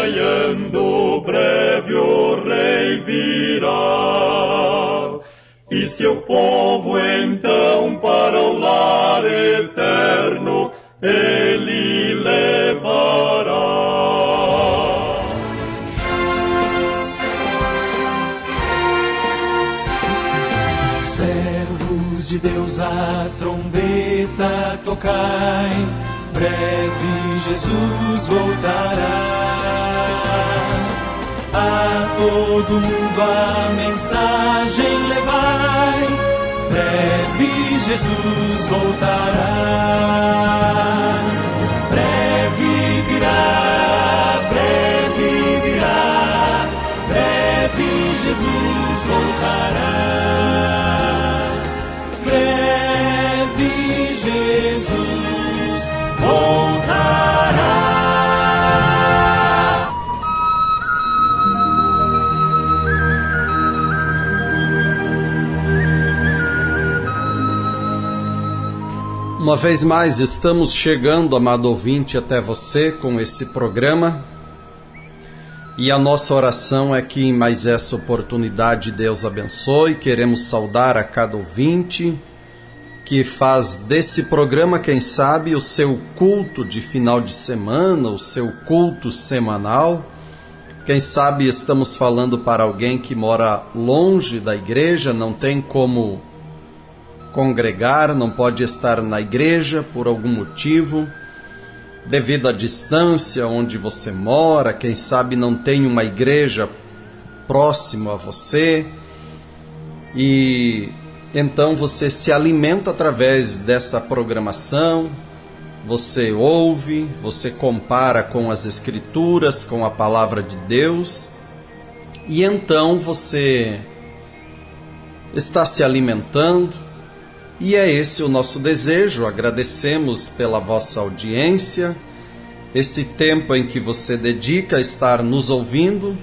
raiando breve o rei virá, e seu povo então para o lar eterno ele levará. Servos de Deus, a trombeta tocai, breve Jesus voltará. A todo mundo a mensagem levai, breve Jesus voltará. Breve virá, breve virá, breve Jesus voltará. Breve Jesus voltará. Uma vez mais estamos chegando, amado ouvinte, até você com esse programa. E a nossa oração é que em mais essa oportunidade Deus abençoe. Queremos saudar a cada ouvinte que faz desse programa, quem sabe, o seu culto de final de semana, o seu culto semanal. Quem sabe estamos falando para alguém que mora longe da igreja, não tem como congregar, não pode estar na igreja por algum motivo, devido à distância onde você mora, quem sabe não tem uma igreja próxima a você, e então você se alimenta através dessa programação, você ouve, você compara com as Escrituras, com a Palavra de Deus, e então você está se alimentando. E é esse o nosso desejo. Agradecemos pela vossa audiência, esse tempo em que você dedica a estar nos ouvindo,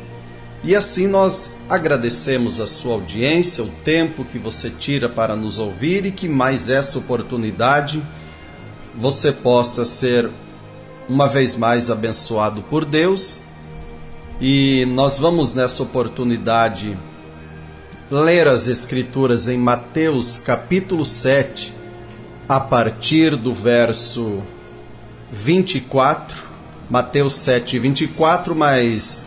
e assim nós agradecemos a sua audiência, o tempo que você tira para nos ouvir, e que mais essa oportunidade você possa ser uma vez mais abençoado por Deus. E nós vamos nessa oportunidade ler as Escrituras em Mateus capítulo 7, a partir do verso 24, Mateus 7, 24, mas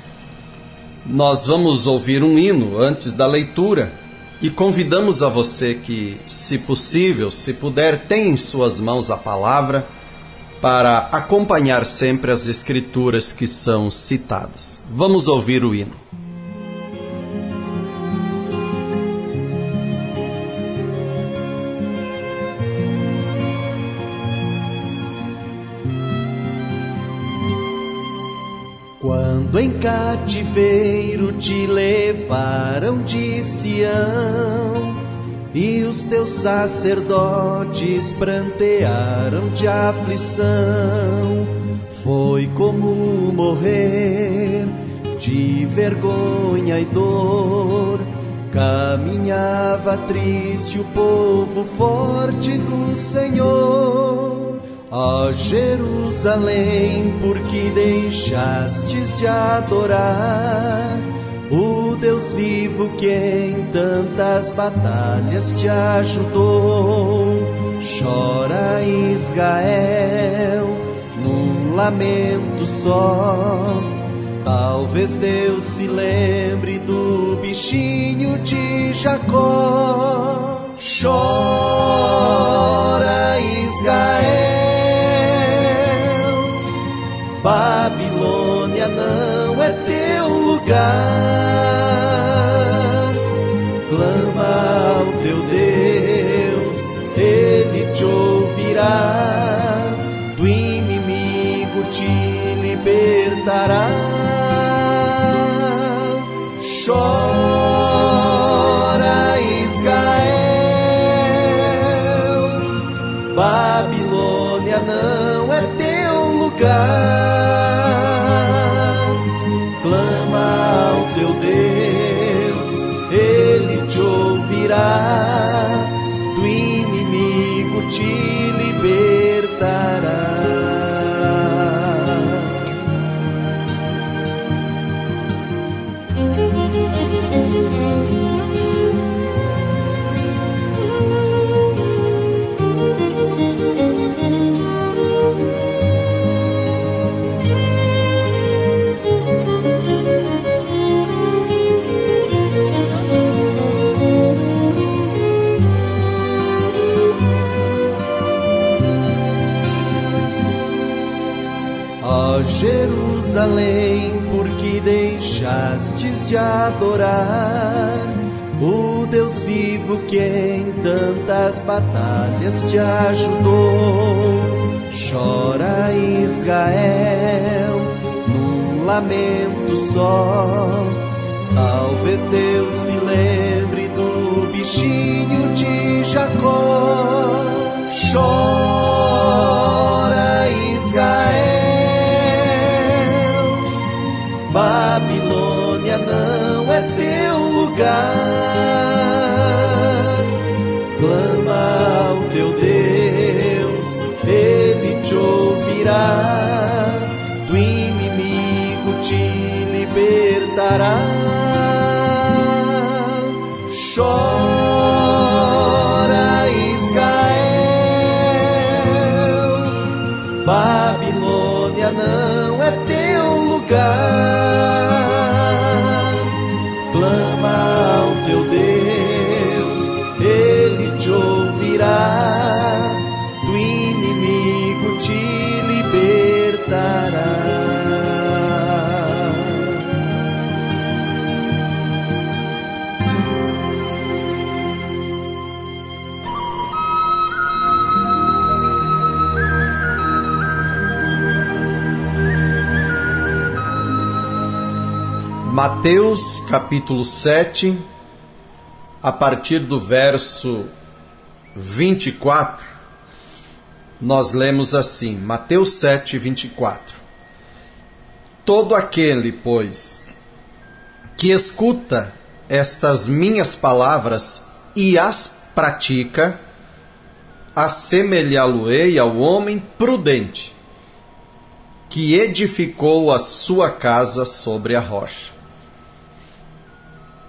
nós vamos ouvir um hino antes da leitura e convidamos a você que, se possível, se puder, tenha em suas mãos a palavra para acompanhar sempre as Escrituras que são citadas. Vamos ouvir o hino. Quando em cativeiro te levaram de Sião, e os teus sacerdotes prantearam de aflição, foi como morrer de vergonha e dor. Caminhava triste o povo forte do Senhor. Ó Jerusalém, por que deixastes de adorar o Deus vivo que em tantas batalhas te ajudou? Chora Israel num lamento só, talvez Deus se lembre do bichinho de Jacó. Chora Israel, Babilônia não é teu lugar. Clama ao teu Deus, Ele te ouvirá, do inimigo te libertará. Chora Israel, Babilônia não é teu lugar. Clama ao teu Deus, Ele te ouvirá, do inimigo te libertará. Jerusalém, porque deixastes de adorar o Deus vivo que em tantas batalhas te ajudou. Chora Israel num lamento só, talvez Deus se lembre do bichinho de Jacó. Chora Israel, Babilônia não é teu lugar. Clama ao teu Deus, Ele te ouvirá, do inimigo te libertará. Chora Israel, Babilônia não é teu lugar. Clama ao teu Deus, Ele te ouvirá, do inimigo te libertará. Mateus capítulo 7, a partir do verso 24, nós lemos assim, Mateus 7, 24. Todo aquele, pois, que escuta estas minhas palavras e as pratica, assemelhá-lo-ei ao homem prudente, que edificou a sua casa sobre a rocha.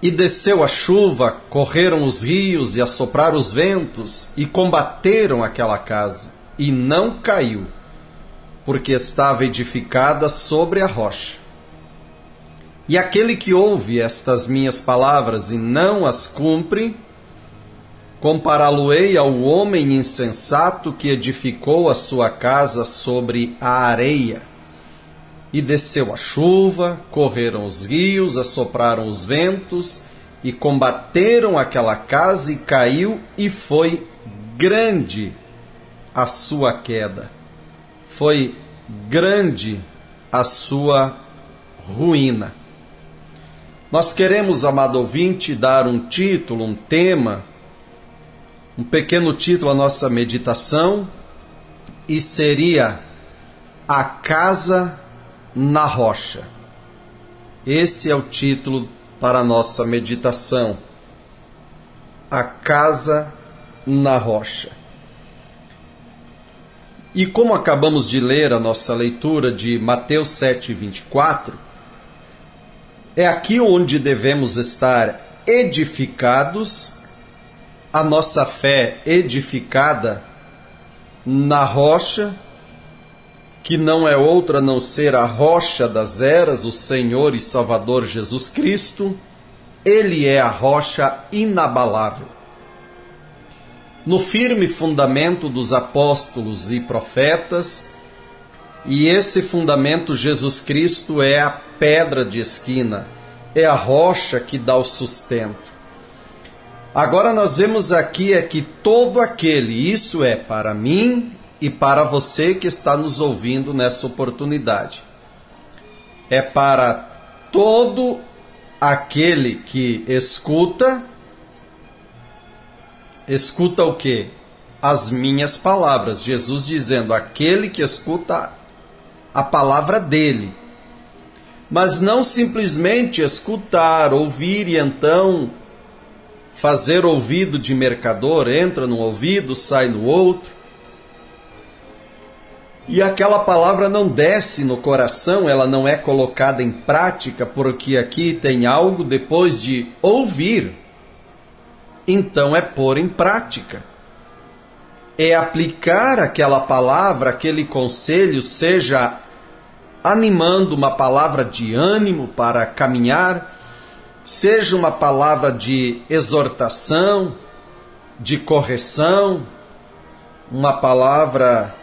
E desceu a chuva, correram os rios e assopraram os ventos, e combateram aquela casa, e não caiu, porque estava edificada sobre a rocha. E aquele que ouve estas minhas palavras e não as cumpre, compará-lo-ei ao homem insensato que edificou a sua casa sobre a areia. E desceu a chuva, correram os rios, assopraram os ventos, e combateram aquela casa, e caiu, e foi grande a sua queda. Foi grande a sua ruína. Nós queremos, amado ouvinte, dar um título, um tema, um pequeno título à nossa meditação, e seria A Casa na Rocha. Esse é o título para a nossa meditação. A Casa na Rocha. E como acabamos de ler a nossa leitura de Mateus 7, 24, é aqui onde devemos estar edificados, a nossa fé edificada na rocha, que não é outra a não ser a rocha das eras, o Senhor e Salvador Jesus Cristo. Ele é a rocha inabalável. No firme fundamento dos apóstolos e profetas, e esse fundamento Jesus Cristo é a pedra de esquina, é a rocha que dá o sustento. Agora nós vemos aqui que todo aquele, isso é para mim e para você que está nos ouvindo nessa oportunidade, é para todo aquele que escuta o quê? As minhas palavras. Jesus dizendo, aquele que escuta a palavra dele. Mas não simplesmente escutar, ouvir e então fazer ouvido de mercador, entra num ouvido, sai no outro. E aquela palavra não desce no coração, ela não é colocada em prática, porque aqui tem algo depois de ouvir. Então é pôr em prática. É aplicar aquela palavra, aquele conselho, seja animando uma palavra de ânimo para caminhar, seja uma palavra de exortação, de correção, uma palavra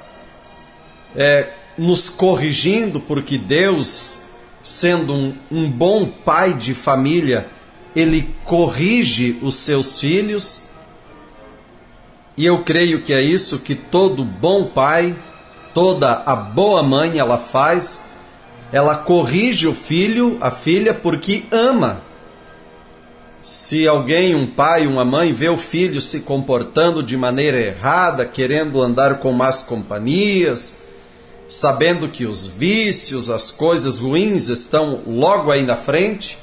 nos corrigindo, porque Deus, sendo um bom pai de família, Ele corrige os seus filhos. E eu creio que é isso que todo bom pai, toda a boa mãe ela faz. Ela corrige o filho, a filha, porque ama. Se alguém, um pai, uma mãe, vê o filho se comportando de maneira errada, querendo andar com más companhias, sabendo que os vícios, as coisas ruins estão logo aí na frente,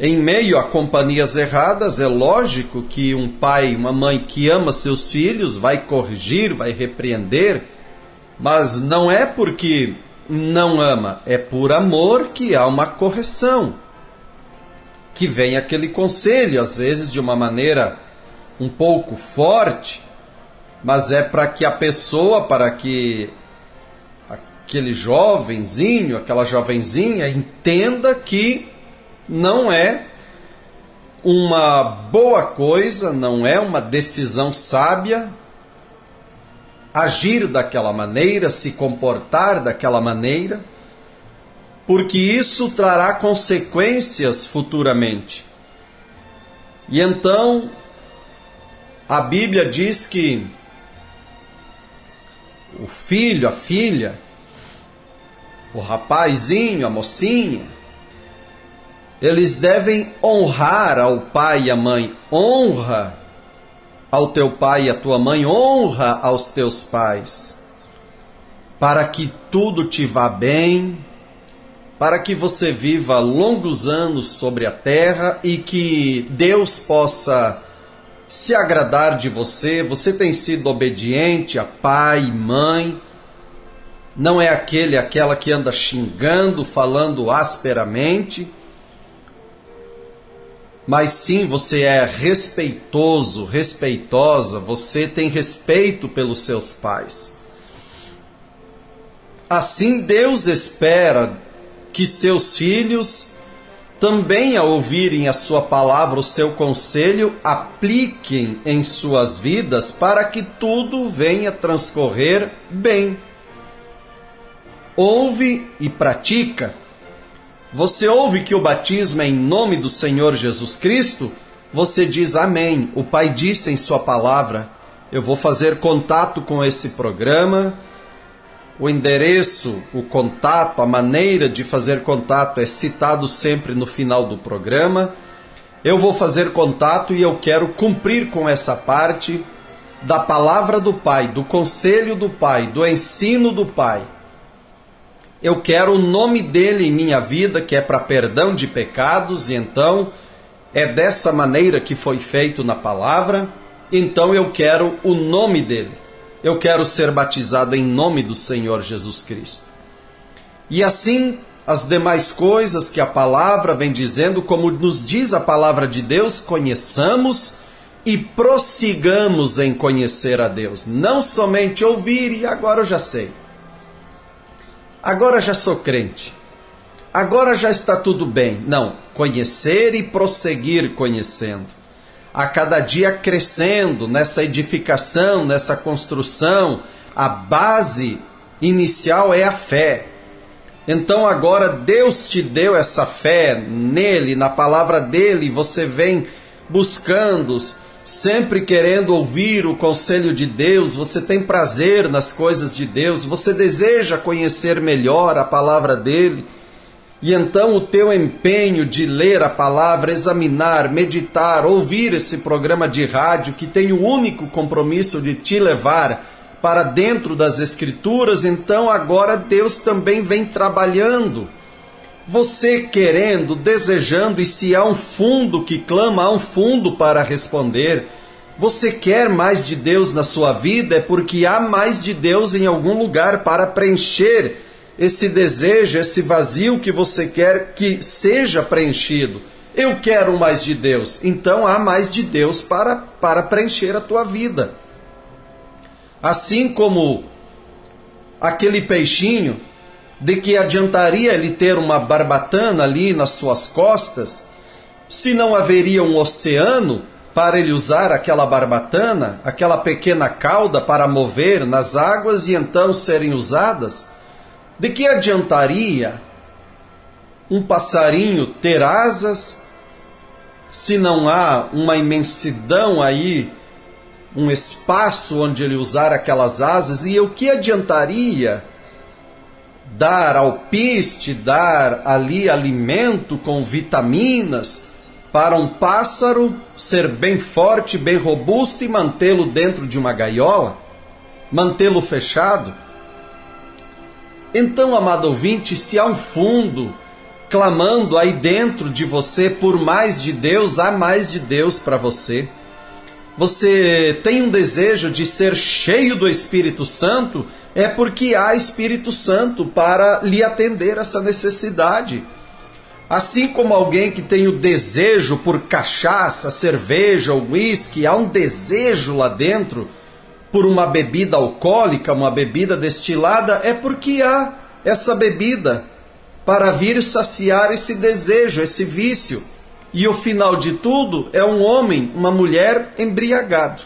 em meio a companhias erradas, é lógico que um pai, uma mãe que ama seus filhos vai corrigir, vai repreender, mas não é porque não ama, é por amor que há uma correção, que vem aquele conselho, às vezes de uma maneira um pouco forte, mas é para que a pessoa, para que aquele jovenzinho, aquela jovenzinha entenda que não é uma boa coisa, não é uma decisão sábia agir daquela maneira, se comportar daquela maneira, porque isso trará consequências futuramente. E então, a Bíblia diz que o filho, a filha, o rapazinho, a mocinha, eles devem honrar ao pai e à mãe. Honra ao teu pai e à tua mãe, honra aos teus pais, para que tudo te vá bem, para que você viva longos anos sobre a terra e que Deus possa se agradar de você. Você tem sido obediente a pai e mãe, não é aquela que anda xingando, falando asperamente, mas sim você é respeitoso, respeitosa, você tem respeito pelos seus pais. Assim Deus espera que seus filhos, também ao ouvirem a sua palavra, o seu conselho, apliquem em suas vidas para que tudo venha transcorrer bem. Ouve e pratica. Você ouve que o batismo é em nome do Senhor Jesus Cristo? Você diz amém. O Pai disse em sua palavra: eu vou fazer contato com esse programa. O endereço, o contato, a maneira de fazer contato é citado sempre no final do programa. Eu vou fazer contato e eu quero cumprir com essa parte da palavra do Pai, do conselho do Pai, do ensino do Pai. Eu quero o nome dele em minha vida, que é para perdão de pecados, e então é dessa maneira que foi feito na palavra. Então eu quero o nome dele. Eu quero ser batizado em nome do Senhor Jesus Cristo. E assim, as demais coisas que a palavra vem dizendo, como nos diz a palavra de Deus, conheçamos e prossigamos em conhecer a Deus. Não somente ouvir e agora eu já sei. Agora já sou crente. Agora já está tudo bem. Não, conhecer e prosseguir conhecendo. A cada dia crescendo nessa edificação, nessa construção. A base inicial é a fé. Então agora Deus te deu essa fé nele, na palavra dele, e você vem buscando, sempre querendo ouvir o conselho de Deus, você tem prazer nas coisas de Deus, você deseja conhecer melhor a palavra dele, e então o teu empenho de ler a palavra, examinar, meditar, ouvir esse programa de rádio que tem o único compromisso de te levar para dentro das Escrituras, então agora Deus também vem trabalhando. Você querendo, desejando, e se há um fundo que clama, há um fundo para responder. Você quer mais de Deus na sua vida, é porque há mais de Deus em algum lugar para preencher esse desejo, esse vazio que você quer que seja preenchido. Eu quero mais de Deus, então há mais de Deus para preencher a tua vida. Assim como aquele peixinho, de que adiantaria ele ter uma barbatana ali nas suas costas, se não haveria um oceano para ele usar aquela barbatana, aquela pequena cauda para mover nas águas e então serem usadas? De que adiantaria um passarinho ter asas se não há uma imensidão aí, um espaço onde ele usar aquelas asas? E o que adiantaria dar alpiste, dar ali alimento com vitaminas para um pássaro ser bem forte, bem robusto e mantê-lo dentro de uma gaiola? Mantê-lo fechado? Então, amado ouvinte, se há um fundo clamando aí dentro de você por mais de Deus, há mais de Deus para você. Você tem um desejo de ser cheio do Espírito Santo, é porque há Espírito Santo para lhe atender essa necessidade. Assim como alguém que tem o desejo por cachaça, cerveja ou uísque, há um desejo lá dentro por uma bebida alcoólica, uma bebida destilada, é porque há essa bebida para vir saciar esse desejo, esse vício. E o final de tudo é um homem, uma mulher embriagado,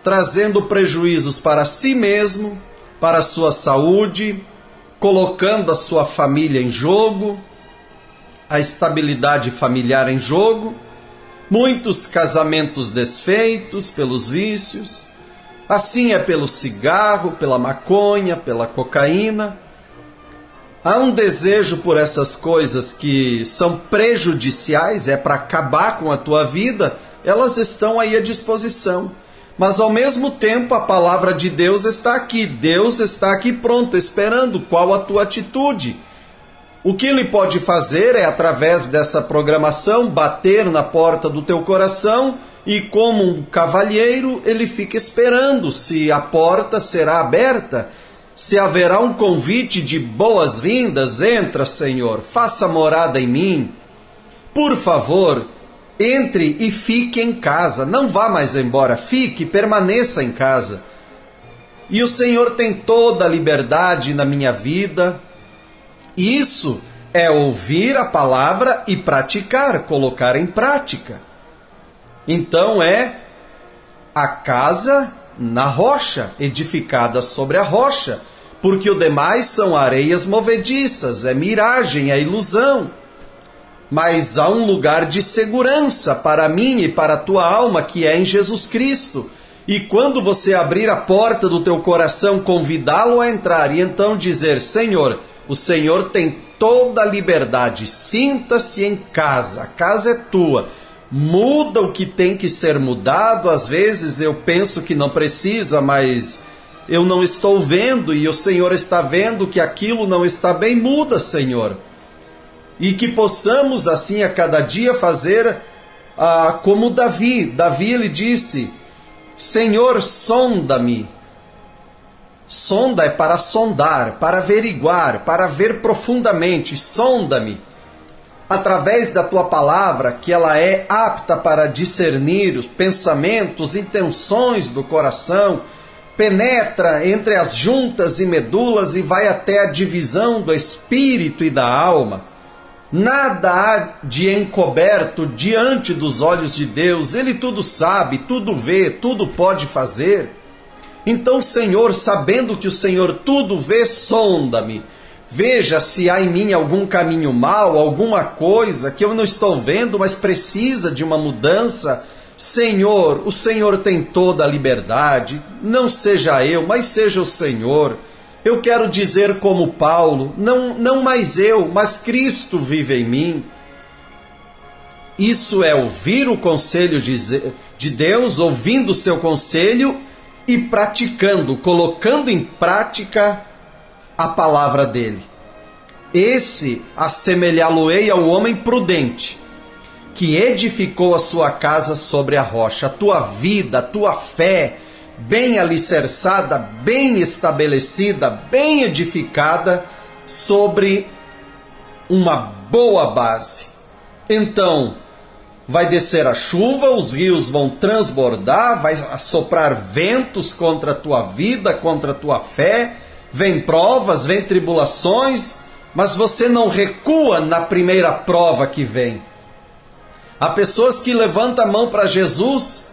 trazendo prejuízos para si mesmo, para a sua saúde, colocando a sua família em jogo, a estabilidade familiar em jogo, muitos casamentos desfeitos pelos vícios. Assim é pelo cigarro, pela maconha, pela cocaína. Há um desejo por essas coisas que são prejudiciais, é para acabar com a tua vida, elas estão aí à disposição. Mas ao mesmo tempo a palavra de Deus está aqui, Deus está aqui pronto, esperando qual a tua atitude. O que ele pode fazer é, através dessa programação, bater na porta do teu coração e, como um cavalheiro, ele fica esperando se a porta será aberta, se haverá um convite de boas-vindas. Entra, Senhor, faça morada em mim. Por favor, entre e fique em casa, não vá mais embora, fique, permaneça em casa. E o Senhor tem toda a liberdade na minha vida. Isso é ouvir a palavra e praticar, colocar em prática. Então é a casa na rocha, edificada sobre a rocha, porque o demais são areias movediças, é miragem, é ilusão. Mas há um lugar de segurança para mim e para a tua alma, que é em Jesus Cristo. E quando você abrir a porta do teu coração, convidá-lo a entrar e então dizer: Senhor, o Senhor tem toda a liberdade, sinta-se em casa, a casa é tua, muda o que tem que ser mudado. Às vezes eu penso que não precisa, mas eu não estou vendo e o Senhor está vendo que aquilo não está bem. Muda, Senhor. E que possamos assim a cada dia fazer como Davi. Davi, ele disse: Senhor, sonda-me. Sonda é para sondar, para averiguar, para ver profundamente. Sonda-me através da tua palavra, que ela é apta para discernir os pensamentos, intenções do coração, penetra entre as juntas e medulas e vai até a divisão do espírito e da alma. Nada há de encoberto diante dos olhos de Deus. Ele tudo sabe, tudo vê, tudo pode fazer. Então, Senhor, sabendo que o Senhor tudo vê, sonda-me. Veja se há em mim algum caminho mau, alguma coisa que eu não estou vendo, mas precisa de uma mudança. Senhor, o Senhor tem toda a liberdade. Não seja eu, mas seja o Senhor. Eu quero dizer como Paulo: não mais eu, mas Cristo vive em mim. Isso é ouvir o conselho de Deus, ouvindo o seu conselho e praticando, colocando em prática a palavra dele. Esse assemelhá-lo-ei ao homem prudente, que edificou a sua casa sobre a rocha. A tua vida, a tua fé, bem alicerçada, bem estabelecida, bem edificada sobre uma boa base. Então, vai descer a chuva, os rios vão transbordar, vai assoprar ventos contra a tua vida, contra a tua fé, vem provas, vem tribulações, mas você não recua na primeira prova que vem. Há pessoas que levantam a mão para Jesus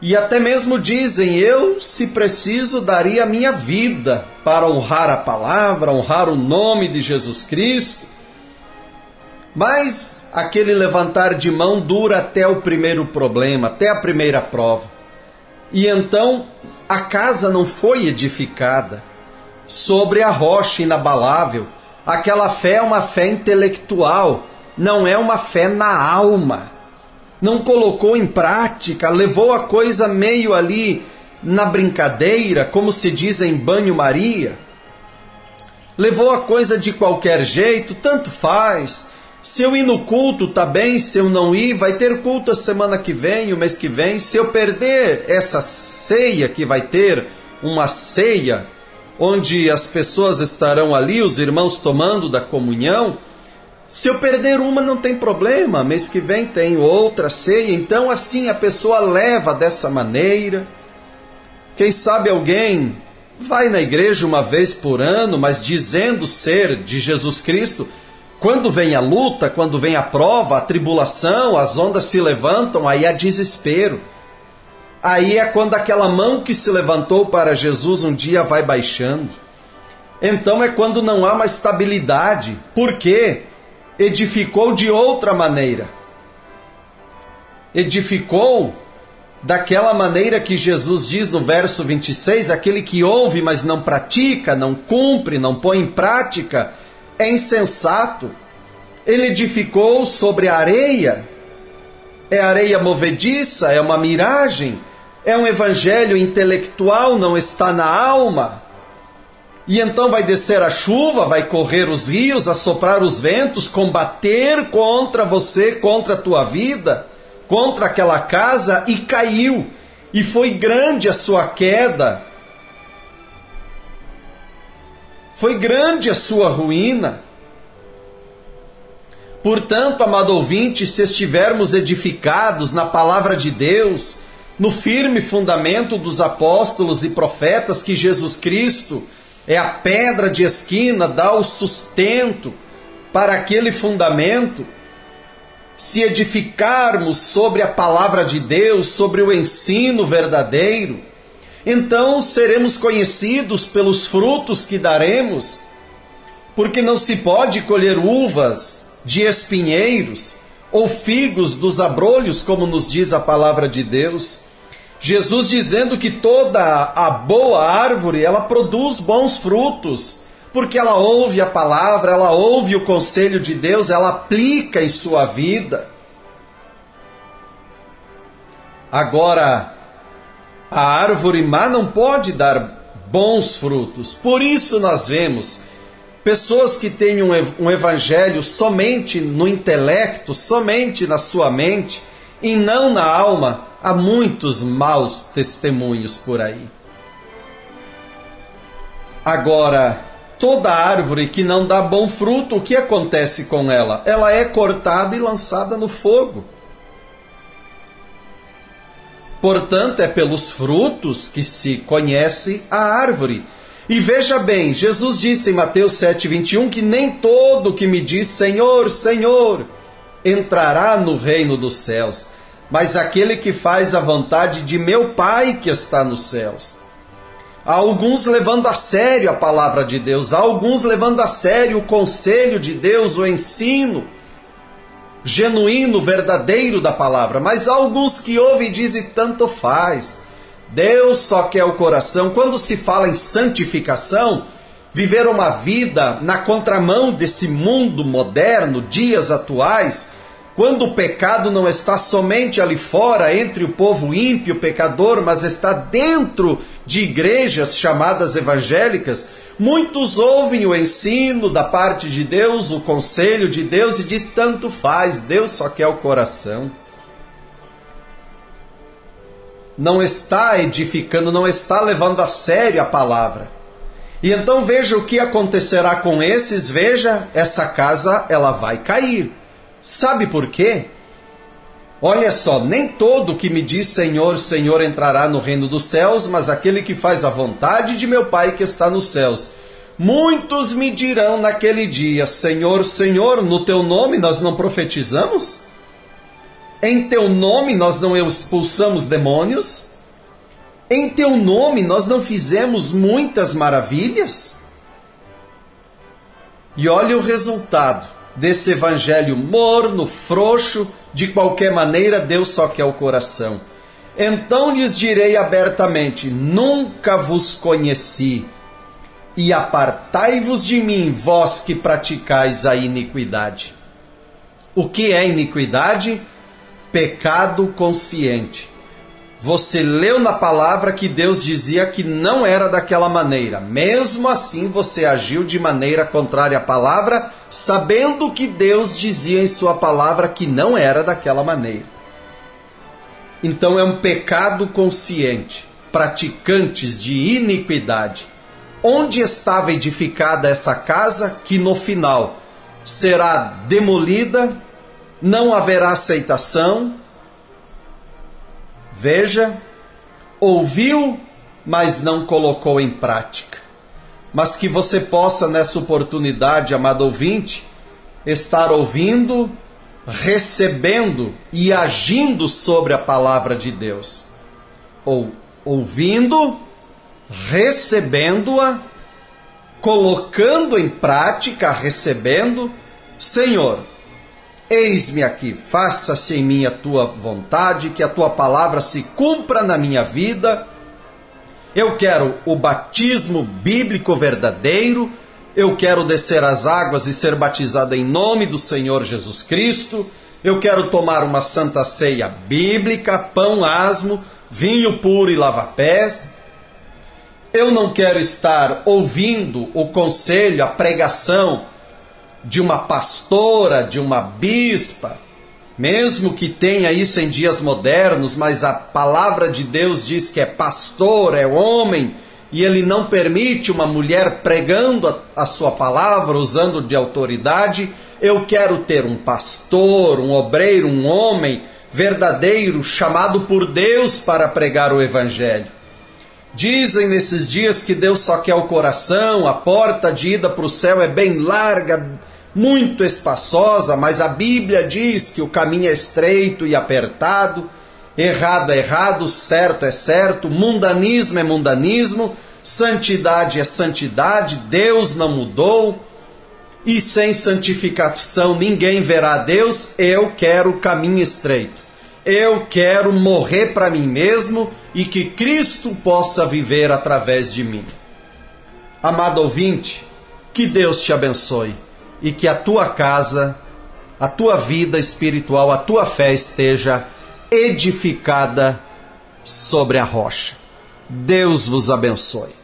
E até mesmo dizem: eu, se preciso, daria a minha vida para honrar a palavra, honrar o nome de Jesus Cristo. Mas aquele levantar de mão dura até o primeiro problema, até a primeira prova. E então a casa não foi edificada sobre a rocha inabalável. Aquela fé é uma fé intelectual, não é uma fé na alma. Não colocou em prática, levou a coisa meio ali na brincadeira, como se diz em banho-maria. Levou a coisa de qualquer jeito, tanto faz. Se eu ir no culto, tá bem. Se eu não ir, vai ter culto a semana que vem, o mês que vem. Se eu perder essa ceia que vai ter, uma ceia, onde as pessoas estarão ali, os irmãos tomando da comunhão, se eu perder uma, não tem problema, mês que vem tem outra ceia. Então assim a pessoa leva dessa maneira. Quem sabe alguém vai na igreja uma vez por ano, mas dizendo ser de Jesus Cristo. Quando vem a luta, quando vem a prova, a tribulação, as ondas se levantam, aí há desespero. Aí é quando aquela mão que se levantou para Jesus um dia vai baixando. Então é quando não há mais estabilidade. Por quê? Edificou de outra maneira. Edificou daquela maneira que Jesus diz no verso 26, aquele que ouve, mas não pratica, não cumpre, não põe em prática, é insensato. Ele edificou sobre a areia. É areia movediça, é uma miragem, é um evangelho intelectual, não está na alma. E então vai descer a chuva, vai correr os rios, assoprar os ventos, combater contra você, contra a tua vida, contra aquela casa, e caiu. E foi grande a sua queda. Foi grande a sua ruína. Portanto, amado ouvinte, se estivermos edificados na palavra de Deus, no firme fundamento dos apóstolos e profetas, que Jesus Cristo é a pedra de esquina, dá o sustento para aquele fundamento, se edificarmos sobre a palavra de Deus, sobre o ensino verdadeiro, então seremos conhecidos pelos frutos que daremos, porque não se pode colher uvas de espinheiros ou figos dos abrolhos, como nos diz a palavra de Deus. Jesus dizendo que toda a boa árvore, ela produz bons frutos, porque ela ouve a palavra, ela ouve o conselho de Deus, ela aplica em sua vida. Agora, a árvore má não pode dar bons frutos. Por isso nós vemos pessoas que têm um evangelho somente no intelecto, somente na sua mente, e não na alma. Há muitos maus testemunhos por aí. Agora, toda árvore que não dá bom fruto, o que acontece com ela? Ela é cortada e lançada no fogo. Portanto, é pelos frutos que se conhece a árvore. E veja bem, Jesus disse em Mateus 7,21 que nem todo que me diz Senhor, Senhor, entrará no reino dos céus, mas aquele que faz a vontade de meu Pai que está nos céus. Há alguns levando a sério a palavra de Deus, há alguns levando a sério o conselho de Deus, o ensino genuíno, verdadeiro da palavra, mas há alguns que ouvem e dizem tanto faz. Deus só quer o coração. Quando se fala em santificação, viver uma vida na contramão desse mundo moderno, dias atuais, quando o pecado não está somente ali fora, entre o povo ímpio, pecador, mas está dentro de igrejas chamadas evangélicas, muitos ouvem o ensino da parte de Deus, o conselho de Deus, e diz tanto faz, Deus só quer o coração. Não está edificando, não está levando a sério a palavra. E então veja o que acontecerá com esses. Veja, essa casa ela vai cair. Sabe por quê? Olha só, nem todo que me diz Senhor, Senhor entrará no reino dos céus, mas aquele que faz a vontade de meu Pai que está nos céus. Muitos me dirão naquele dia, Senhor, Senhor, no teu nome nós não profetizamos? Em teu nome nós não expulsamos demônios? Em teu nome nós não fizemos muitas maravilhas? E olha o resultado desse evangelho morno, frouxo, de qualquer maneira Deus só quer o coração. Então lhes direi abertamente: nunca vos conheci, e apartai-vos de mim, vós que praticais a iniquidade. O que é iniquidade? Pecado consciente. Você leu na palavra que Deus dizia que não era daquela maneira. Mesmo assim, você agiu de maneira contrária à palavra, sabendo que Deus dizia em sua palavra que não era daquela maneira. Então é um pecado consciente, praticantes de iniquidade. Onde estava edificada essa casa que no final será demolida, não haverá aceitação? Veja, ouviu, mas não colocou em prática. Mas que você possa, nessa oportunidade, amado ouvinte, estar ouvindo, recebendo e agindo sobre a palavra de Deus. Ou ouvindo, recebendo-a, colocando em prática, recebendo. Senhor, eis-me aqui, faça-se em mim a tua vontade, que a tua palavra se cumpra na minha vida. Eu quero o batismo bíblico verdadeiro, eu quero descer as águas e ser batizado em nome do Senhor Jesus Cristo, eu quero tomar uma santa ceia bíblica, pão asmo, vinho puro e lava-pés. Eu não quero estar ouvindo o conselho, a pregação de uma pastora, de uma bispa, mesmo que tenha isso em dias modernos, mas a palavra de Deus diz que é pastor, é homem, e ele não permite uma mulher pregando a sua palavra, usando de autoridade. Eu quero ter um pastor, um obreiro, um homem verdadeiro, chamado por Deus para pregar o evangelho. Dizem nesses dias que Deus só quer o coração, a porta de ida para o céu é bem larga, muito espaçosa, mas a Bíblia diz que o caminho é estreito e apertado, errado é errado, certo é certo, mundanismo é mundanismo, santidade é santidade, Deus não mudou, e sem santificação ninguém verá a Deus. Eu quero o caminho estreito, eu quero morrer para mim mesmo e que Cristo possa viver através de mim. Amado ouvinte, que Deus te abençoe e que a tua casa, a tua vida espiritual, a tua fé esteja edificada sobre a rocha. Deus vos abençoe.